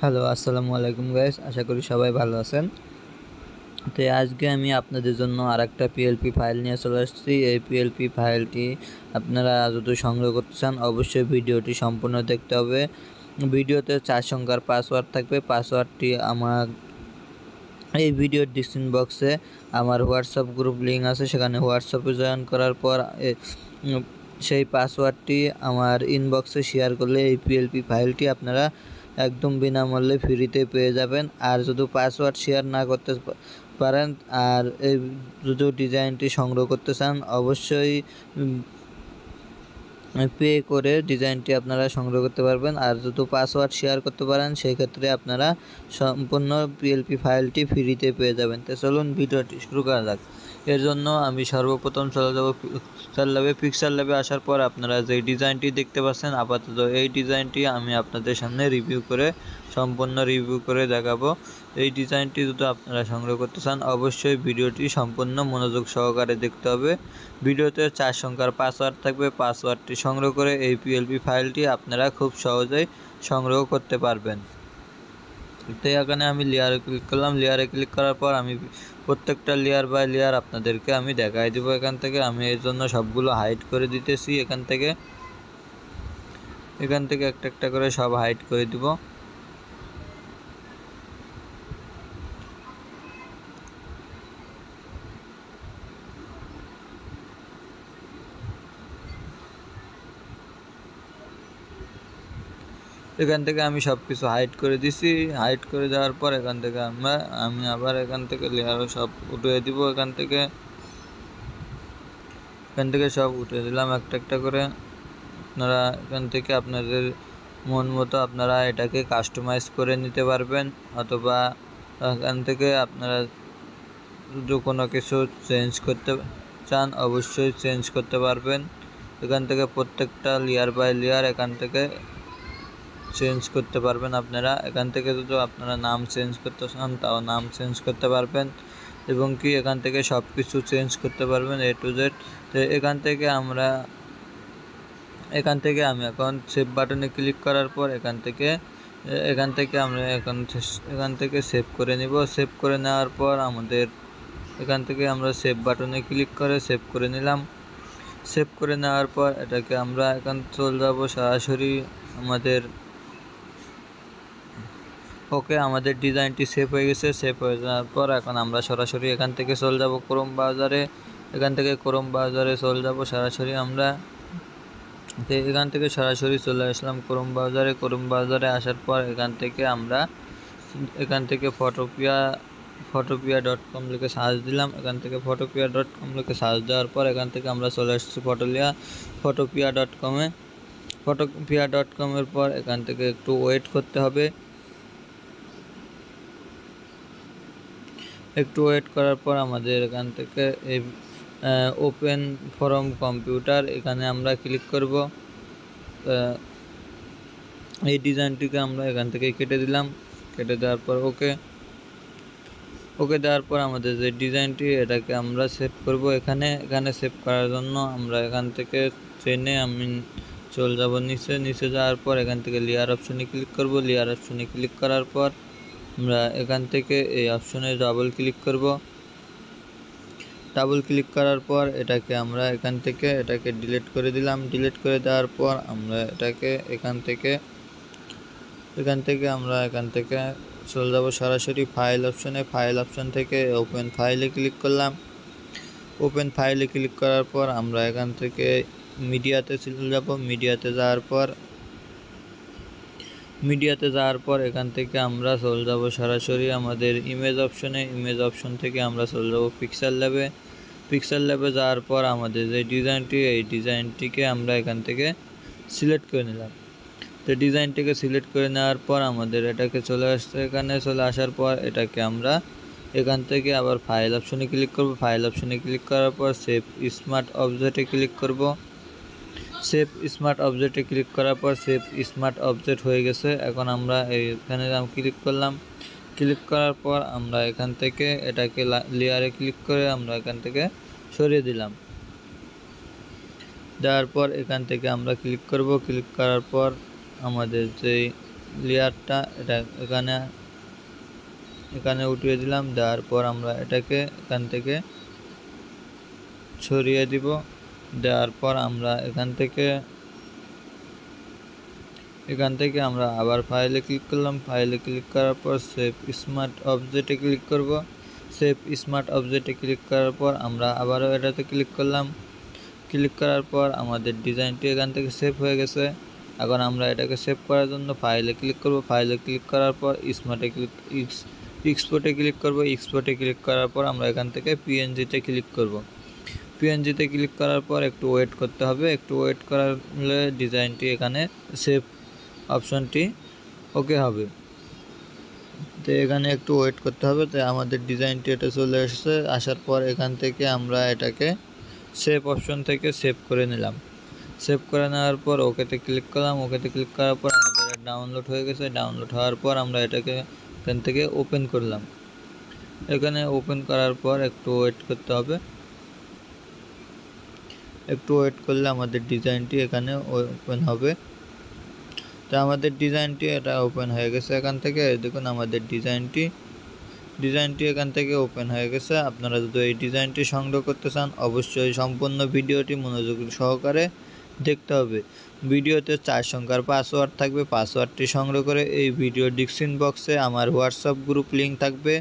Hello, আসসালামু আলাইকুম guys. আশা করি সবাই ভালো আছেন। তো আজকে আমি আপনাদের জন্য আরেকটা পিএলপি ফাইল নিয়ে চলে আসছি। এই পিএলপি ফাইলটি আপনারা যদি সংগ্রহ করতে চান অবশ্যই ভিডিওটি সম্পূর্ণ দেখতে হবে। ভিডিওতে 4 সংখ্যার পাসওয়ার্ড থাকবে। পাসওয়ার্ডটি আমার এই ভিডিওর ডিসক্রিপশন বক্সে আমার হোয়াটসঅ্যাপ গ্রুপ লিঙ্ক আছে, সেখানে হোয়াটসঅ্যাপে জয়েন করার পর সেই পাসওয়ার্ডটি আমার ইনবক্সে শেয়ার করলে এই পিএলপি ফাইলটি আপনারা একদম বিনামূল্যে ফ্রিতে পেয়ে যাবেন। আর যদি পাসওয়ার্ড শেয়ার না করতে পারেন আর এই যদি ডিজাইনটি সংগ্রহ করতে চান অবশ্যই পে করে ডিজাইনটি আপনারা সংগ্রহ করতে পারবেন। আর যদি পাসওয়ার্ড শেয়ার করতে পারেন সেই ক্ষেত্রে আপনারা সম্পূর্ণ পিএলপি ফাইলটি ফ্রিতে পেয়ে যাবেন। তো চলুন ভিডিওটি শুরু করা যাক। এর জন্য আমি সর্বপ্রথম চলে যাব পিক্সেল ল্যাবে। আসার পর আপনারা যে ডিজাইনটি দেখতে পাচ্ছেন আপাতত এই ডিজাইনটি আমি আপনাদের সামনে সম্পূর্ণ রিভিউ করে দেখাবো। এই ডিজাইনটি যদি আপনারা সংগ্রহ করতে চান অবশ্যই ভিডিওটি সম্পূর্ণ মনোযোগ সহকারে দেখতে হবে। ভিডিওতে 4 সংখ্যার পাসওয়ার্ড থাকবে। পাসওয়ার্ডটি সংগ্রহ করে এই পিএলপি ফাইলটি আপনারা খুব সহজেই সংগ্রহ করতে পারবেন। তো এখানে আমি লেয়ারে ক্লিক করলাম। লেয়ারে ক্লিক করার পর আমি প্রত্যেকটা লেয়ার বাই লেয়ার আপনাদেরকে আমি দেখাই দেবো। এখান থেকে আমি এর জন্য সবগুলো হাইড করে দিতেছি। এখান থেকে একটা একটা করে সব হাইড করে দিব। এখান থেকে আমি সব কিছু হাইড করে দিছি। হাইড করে দেওয়ার পর এখান থেকে আমি আবার এখান থেকে লেয়ারও সব উঠিয়ে দিব। এখান থেকে সব উঠিয়ে দিলাম একটা একটা করে। আপনারা এখান থেকে আপনাদের মন মতো আপনারা এটাকে কাস্টমাইজ করে নিতে পারবেন, অথবা এখান থেকে আপনারা যদি কোনো কিছু চেঞ্জ করতে চান অবশ্যই চেঞ্জ করতে পারবেন। এখান থেকে প্রত্যেকটা লেয়ার বাই লেয়ার এখান থেকে চেঞ্জ করতে পারবেন আপনারা। এখান থেকে যদি আপনারা নাম চেঞ্জ করতে চান তাও নাম চেঞ্জ করতে পারবেন, এবং কি এখান থেকে সব কিছু চেঞ্জ করতে পারবেন A to Z। তো এখান থেকে আমি এখন সেভ বাটনে ক্লিক করার পর এখান থেকে সেভ করে নিব। সেভ করে নেওয়ার পর আমাদের এখান থেকে আমরা সেভ বাটনে ক্লিক করে সেভ করে নিলাম। সেভ করে নেওয়ার পর এটাকে আমরা এখন চলে যাব সরাসরি আমাদের ডিজাইনটি সেভ হয়ে গেছে। সেভ হয়ে যাওয়ার পর এখন আমরা সরাসরি এখান থেকে চলে যাব ক্রোম ব্রাউজারে। এখান থেকে ক্রোম ব্রাউজারে চলে যাব সরাসরি আমরা। তো এখান থেকে সরাসরি চলে আসলাম ক্রোম ব্রাউজারে। ক্রোম ব্রাউজারে আসার পর এখান থেকে photopia.com লিখে সার্চ দিলাম। এখান থেকে photopia.com লিখে সার্চ দেওয়ার পর এখান থেকে আমরা চলে আসছি photopia.com-এ। photopia.com-এর পর এখান থেকে একটু ওয়েট করতে হবে। একটু ওয়েট করার পর আমাদের এখান থেকে এই ওপেন ফ্রম কম্পিউটার এখানে আমরা ক্লিক করব। এই ডিজাইনটিকে আমরা এখান থেকে কেটে দিলাম। কেটে দেওয়ার পর ওকে দেওয়ার পর আমাদের যে ডিজাইনটি এটাকে আমরা সেভ করব। এখানে সেভ করার জন্য আমরা এখান থেকে চেনে আমি চলে যাব নিচে যাওয়ার পর এখান থেকে লেয়ার অপশনে ক্লিক করব। লেয়ার অপশনে ক্লিক করার পর আমরা এখান থেকে এই অপশনে ডাবল ক্লিক করব। ডাবল ক্লিক করার পর এটাকে আমরা এটাকে ডিলিট করে দিলাম। ডিলিট করে দেওয়ার পর আমরা এটাকে এখান থেকে চলে যাব সরাসরি ফাইল অপশনে। ফাইল অপশন থেকে ওপেন ফাইলে ক্লিক করলাম। ওপেন ফাইলে ক্লিক করার পর আমরা এখান থেকে মিডিয়াতে চলে যাব। মিডিয়াতে যাওয়ার পর এখান থেকে আমরা চলে যাব সরাসরি আমাদের ইমেজ অপশনে। ইমেজ অপশন থেকে আমরা চলে যাব পিক্সেল ল্যাবে। পিক্সেল ল্যাবে যাওয়ার পর আমাদের যে ডিজাইনটি এই ডিজাইনটিকে আমরা এখান থেকে সিলেক্ট করে নিলাম। তো ডিজাইনটিকে সিলেক্ট করে নেওয়ার পর আমাদের এটাকে চলে আসার পর এটাকে আমরা এখান থেকে আবার ফাইল অপশনে ক্লিক করব। ফাইল অপশনে ক্লিক করার পর সেভ স্মার্ট অবজেক্টে ক্লিক করব। সেভ স্মার্ট অবজেক্টে ক্লিক করার পর সেভ স্মার্ট অবজেক্ট হয়ে গেছে। এখন আমরা এখানে ক্লিক করলাম। ক্লিক করার পর আমরা এখান থেকে এটাকে লেয়ারে ক্লিক করে আমরা এখান থেকে সরিয়ে দিলাম। দেওয়ার পর এখান থেকে আমরা ক্লিক করব। ক্লিক করার পর আমাদের যেই লেয়ারটা এটা এখানে উঠিয়ে দিলাম। দেওয়ার পর আমরা এটাকে এখান থেকে ছড়িয়ে দিব। দেওয়ার পর আমরা এখান থেকে আমরা আবার ফাইলে ক্লিক করলাম। ফাইলে ক্লিক করার পর সেভ স্মার্ট অবজেক্টে ক্লিক করব। সেভ স্মার্ট অবজেক্টে ক্লিক করার পর আমরা আবারও এটাতে ক্লিক করলাম। ক্লিক করার পর আমাদের ডিজাইনটি এখান থেকে সেভ হয়ে গেছে। এখন আমরা এটাকে সেভ করার জন্য ফাইলে ক্লিক করব। ফাইলে ক্লিক করার পর এক্সপোর্টে ক্লিক করব। এক্সপোর্টে ক্লিক করার পর আমরা এখান থেকে পিএনজিতে ক্লিক করব। পিএনজিতে ক্লিক করার পর একটু ওয়েট করতে হবে। একটু ওয়েট করলে ডিজাইনটি এখানে সেভ অপশনটি ওকে হবে। তো এখানে একটু ওয়েট করতে হবে। তো আমাদের ডিজাইনটি এটা চলে এসেছে। আসার পর এখান থেকে আমরা এটাকে সেভ অপশন থেকে সেভ করে নিলাম। সেভ করে নেওয়ার পর ওকেতে ক্লিক করলাম। ওকেতে ক্লিক করার পর আমাদের ডাউনলোড হয়ে গেছে। ডাউনলোড হওয়ার পর আমরা এটাকে এখান থেকে ওপেন করলাম। এখানে ওপেন করার পর একটু ওয়েট করতে হবে। একটু ওয়েট করলে আমাদের ডিজাইনটি এখানে ওপেন হবে। তো আমাদের ডিজাইনটি এটা ওপেন হয়ে গেছে। এখান থেকে দেখুন আমাদের ডিজাইনটি এখান থেকে ওপেন হয়ে গেছে। আপনারা যদি এই ডিজাইনটি সংগ্রহ করতে চান অবশ্যই সম্পূর্ণ ভিডিওটি মনোযোগ সহকারে দেখতে হবে। ভিডিওতে 4 সংখ্যার পাসওয়ার্ড থাকবে। পাসওয়ার্ডটি সংগ্রহ করে এই ভিডিও ডিসক্রিপশন বক্সে আমার হোয়াটসঅ্যাপ গ্রুপ লিঙ্ক থাকবে।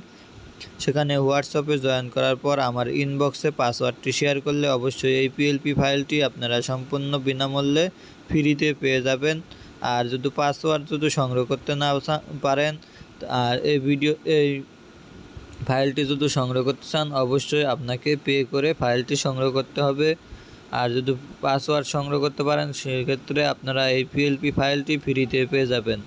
সেখানে হোয়াটসঅ্যাপে জয়েন করার পর আমার ইনবক্সে পাসওয়ার্ডটি শেয়ার করলে অবশ্যই এই পিএলপি ফাইলটি আপনারা সম্পূর্ণ বিনামূল্যে ফ্রিতে পেয়ে যাবেন। আর যদি পাসওয়ার্ড সংগ্রহ করতে না পারেন আর এই ফাইলটি যদি সংগ্রহ করতে চান অবশ্যই আপনাকে পে করে ফাইলটি সংগ্রহ করতে হবে। আর যদি পাসওয়ার্ড সংগ্রহ করতে পারেন সেক্ষেত্রে আপনারা এই পিএলপি ফাইলটি ফ্রিতে পেয়ে যাবেন।